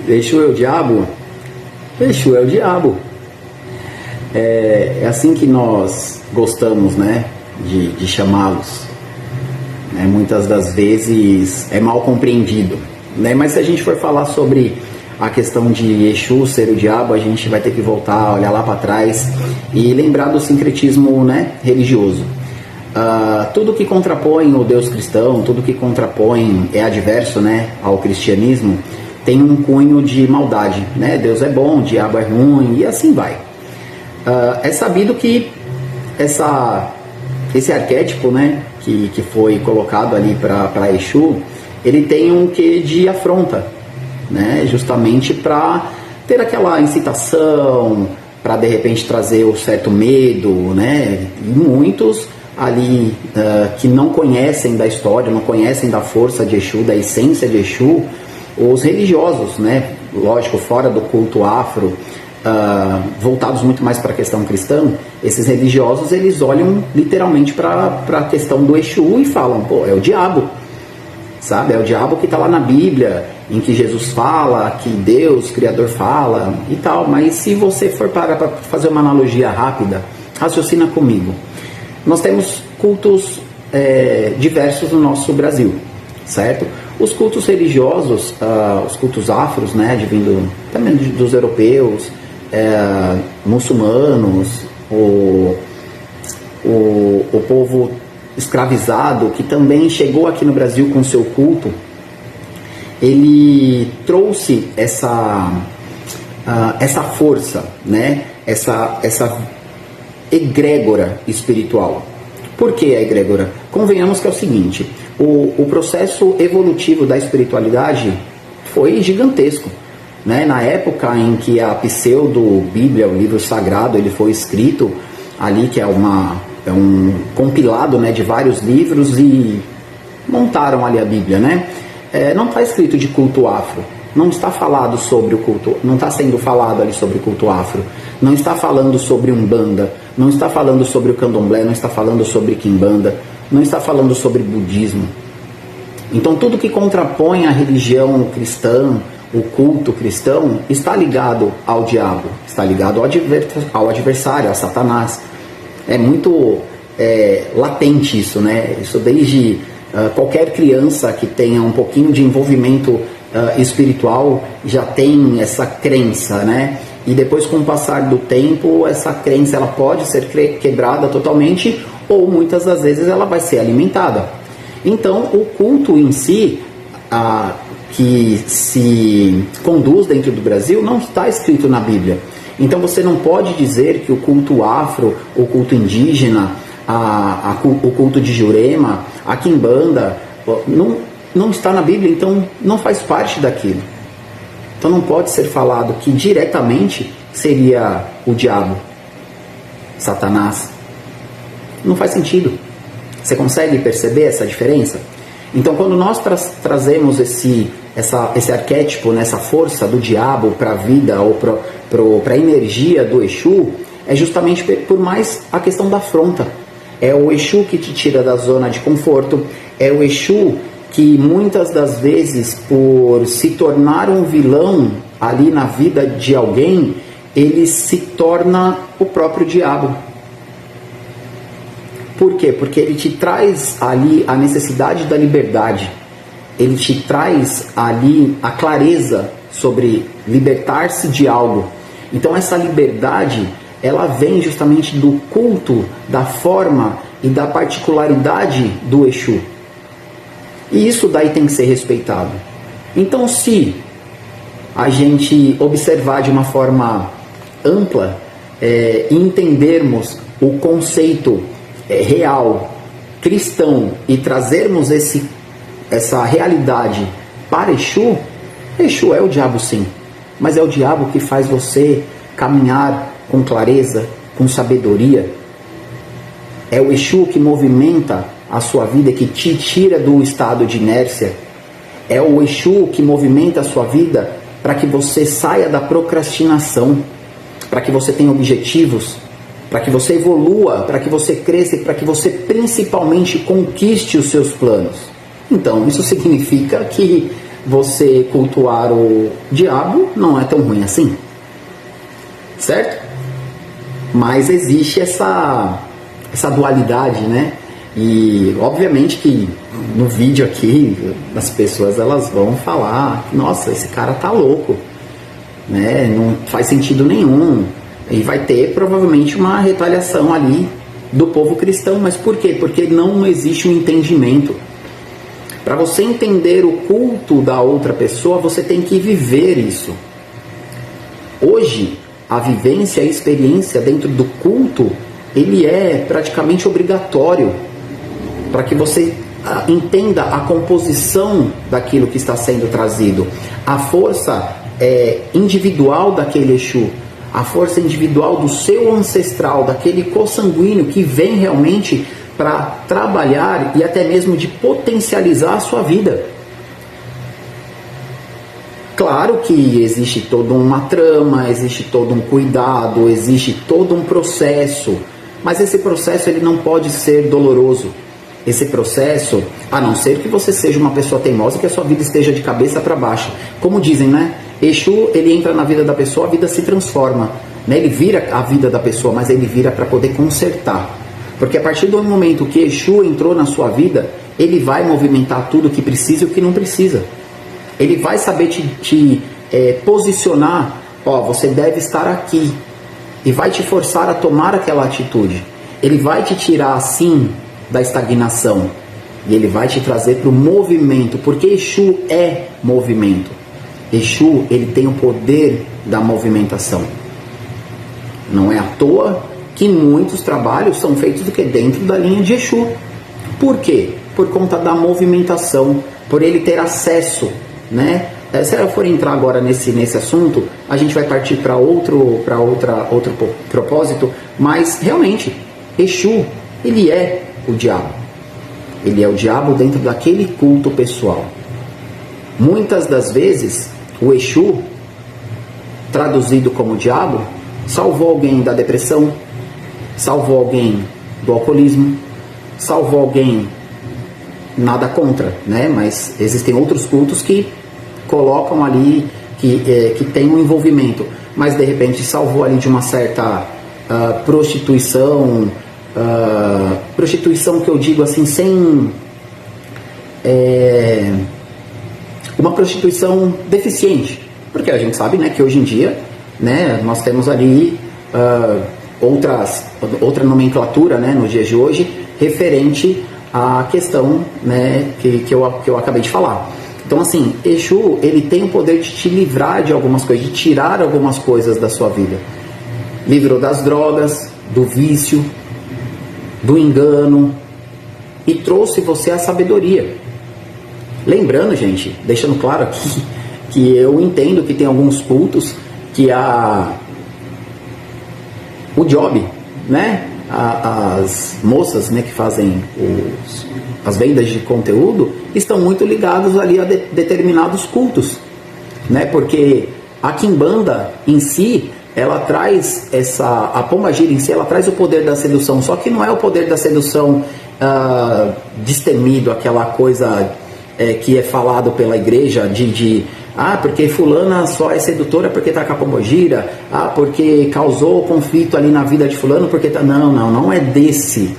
Exu é o diabo? Exu é o diabo. É assim que nós gostamos, né, de chamá-los. Muitas das vezes é mal compreendido, né? Mas se a gente for falar sobre a questão de Exu ser o diabo, a gente vai ter que voltar, olhar lá para trás e lembrar do sincretismo, né, religioso. Tudo que contrapõe o Deus cristão, tudo que contrapõe, é adverso, né, ao cristianismo, tem um cunho de maldade, né? Deus é bom, o diabo é ruim e assim vai. É sabido que esse arquétipo, né, que foi colocado ali para Exu, ele tem um quê de afronta, né, justamente para ter aquela incitação, para de repente trazer o certo medo, né, e muitos ali que não conhecem da história, não conhecem da força de Exu, da essência de Exu, os religiosos, né, lógico, fora do culto afro, voltados muito mais para a questão cristã, esses religiosos, eles olham literalmente para a questão do Exu e falam, pô, é o diabo, sabe? É o diabo que está lá na Bíblia, em que Jesus fala, que Deus, Criador, fala e tal. Mas se você for para fazer uma analogia rápida, raciocina comigo. Nós temos cultos diversos no nosso Brasil, certo? Os cultos religiosos, os cultos afros, né, advindo também dos europeus, muçulmanos, o povo escravizado que também chegou aqui no Brasil com seu culto, ele trouxe essa força, né, essa egrégora espiritual. Por que a egrégora? Convenhamos que é o seguinte, o processo evolutivo da espiritualidade foi gigantesco, né? Na época em que a pseudo-bíblia, o livro sagrado, ele foi escrito ali, que é um compilado, né, de vários livros, e montaram ali a Bíblia, né? Não está escrito de culto afro, não está falado sobre o culto, não está sendo falado ali sobre o culto afro, não está falando sobre Umbanda, não está falando sobre o Candomblé, não está falando sobre Quimbanda, não está falando sobre budismo. Então tudo que contrapõe a religião cristã, o culto cristão, está ligado ao diabo, está ligado ao adversário, a Satanás. É muito latente isso, né? Isso desde qualquer criança que tenha um pouquinho de envolvimento espiritual já tem essa crença, né? E depois, com o passar do tempo, essa crença ela pode ser quebrada totalmente, ou muitas das vezes ela vai ser alimentada. Então o culto em si, que se conduz dentro do Brasil, não está escrito na Bíblia. Então você não pode dizer que o culto afro, o culto indígena, o culto de Jurema, a Quimbanda, não está na Bíblia, então não faz parte daquilo. Então não pode ser falado que diretamente seria o diabo, Satanás. Não faz sentido. Você consegue perceber essa diferença? Então quando nós trazemos esse arquétipo, essa força do diabo para a vida ou para a energia do Exu, é justamente por mais a questão da afronta. É o Exu que te tira da zona de conforto, é o Exu que muitas das vezes, por se tornar um vilão ali na vida de alguém, ele se torna o próprio diabo. Por quê? Porque ele te traz ali a necessidade da liberdade, ele te traz ali a clareza sobre libertar-se de algo. Então essa liberdade, ela vem justamente do culto, da forma e da particularidade do Exu. E isso daí tem que ser respeitado. Então, se a gente observar de uma forma ampla e entendermos o conceito real, cristão, e trazermos essa realidade para Exu, Exu é o diabo sim, mas é o diabo que faz você caminhar com clareza, com sabedoria. É o Exu que movimenta a sua vida, que te tira do estado de inércia. É o Exu que movimenta a sua vida para que você saia da procrastinação, para que você tenha objetivos, para que você evolua, para que você cresça e para que você principalmente conquiste os seus planos. Então, isso significa que você cultuar o diabo não é tão ruim assim, certo? Mas existe essa dualidade, né? E obviamente que no vídeo aqui as pessoas elas vão falar, nossa, esse cara tá louco, né? Não faz sentido nenhum. E vai ter provavelmente uma retaliação ali do povo cristão. Mas por quê? Porque não existe um entendimento. Para você entender o culto da outra pessoa, você tem que viver isso. Hoje, a vivência, a experiência dentro do culto, ele é praticamente obrigatório para que você entenda a composição daquilo que está sendo trazido, a força individual daquele Exu, a força individual do seu ancestral, daquele consanguíneo que vem realmente para trabalhar e até mesmo de potencializar a sua vida. Claro que existe toda uma trama, existe todo um cuidado, existe todo um processo, mas esse processo ele não pode ser doloroso. Esse processo, a não ser que você seja uma pessoa teimosa e que a sua vida esteja de cabeça para baixo. Como dizem, né? Exu, ele entra na vida da pessoa, a vida se transforma. Né? Ele vira a vida da pessoa, mas ele vira para poder consertar. Porque a partir do momento que Exu entrou na sua vida, ele vai movimentar tudo o que precisa e o que não precisa. Ele vai saber te posicionar, ó, você deve estar aqui. E vai te forçar a tomar aquela atitude. Ele vai te tirar assim da estagnação e ele vai te trazer para o movimento, porque Exu é movimento. Exu, ele tem o poder da movimentação. Não é à toa que muitos trabalhos são feitos do que dentro da linha de Exu. Por quê? Por conta da movimentação, por ele ter acesso, né? Se eu for entrar agora nesse assunto, a gente vai partir para outro propósito, mas realmente, Exu, ele é o diabo. Ele é o diabo dentro daquele culto pessoal. Muitas das vezes, o Exu, traduzido como diabo, salvou alguém da depressão, salvou alguém do alcoolismo, salvou alguém, nada contra, né? Mas existem outros cultos que colocam ali, que tem um envolvimento, mas de repente salvou ali de uma certa prostituição, prostituição que eu digo assim, sem uma prostituição deficiente, porque a gente sabe, né, que hoje em dia, né, nós temos ali outra nomenclatura, né, nos dias de hoje, referente à questão, né, que eu acabei de falar. Então assim, Exu, ele tem o poder de te livrar de algumas coisas, de tirar algumas coisas da sua vida. Livrou das drogas, do vício, do engano, e trouxe você a sabedoria. Lembrando, gente, deixando claro aqui, que eu entendo que tem alguns cultos que o job, né, as moças, né, que fazem as vendas de conteúdo, estão muito ligados ali a determinados cultos, né, porque a Quimbanda em si, ela traz a pombagira em si, ela traz o poder da sedução, só que não é o poder da sedução destemido, aquela coisa que é falado pela igreja porque fulana só é sedutora porque tá com a pombogira, porque causou conflito ali na vida de fulano porque tá... Não é desse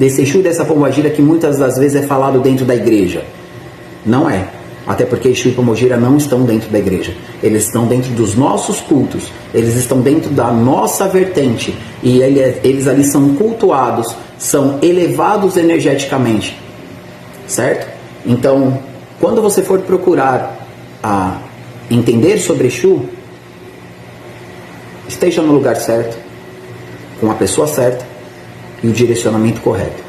Exu, dessa pombogira que muitas das vezes é falado dentro da igreja. Não é. Até porque Exu e pombogira não estão dentro da igreja. Eles estão dentro dos nossos cultos. Eles estão dentro da nossa vertente. E eles ali são cultuados, são elevados energeticamente. Certo? Então, quando você for procurar entender sobre Exu, esteja no lugar certo, com a pessoa certa e o direcionamento correto.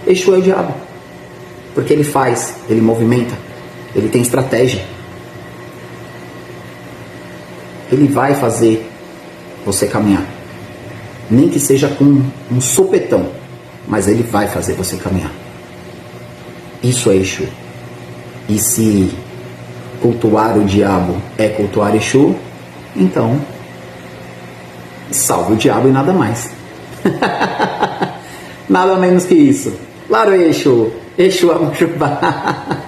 Exu é o diabo, porque ele faz, ele movimenta, ele tem estratégia. Ele vai fazer você caminhar, nem que seja com um sopetão, mas ele vai fazer você caminhar. Isso é Exu. E se cultuar o diabo é cultuar Exu, então salve o diabo e nada mais. Nada menos que isso. Claro, Exu. Exu Amujubá.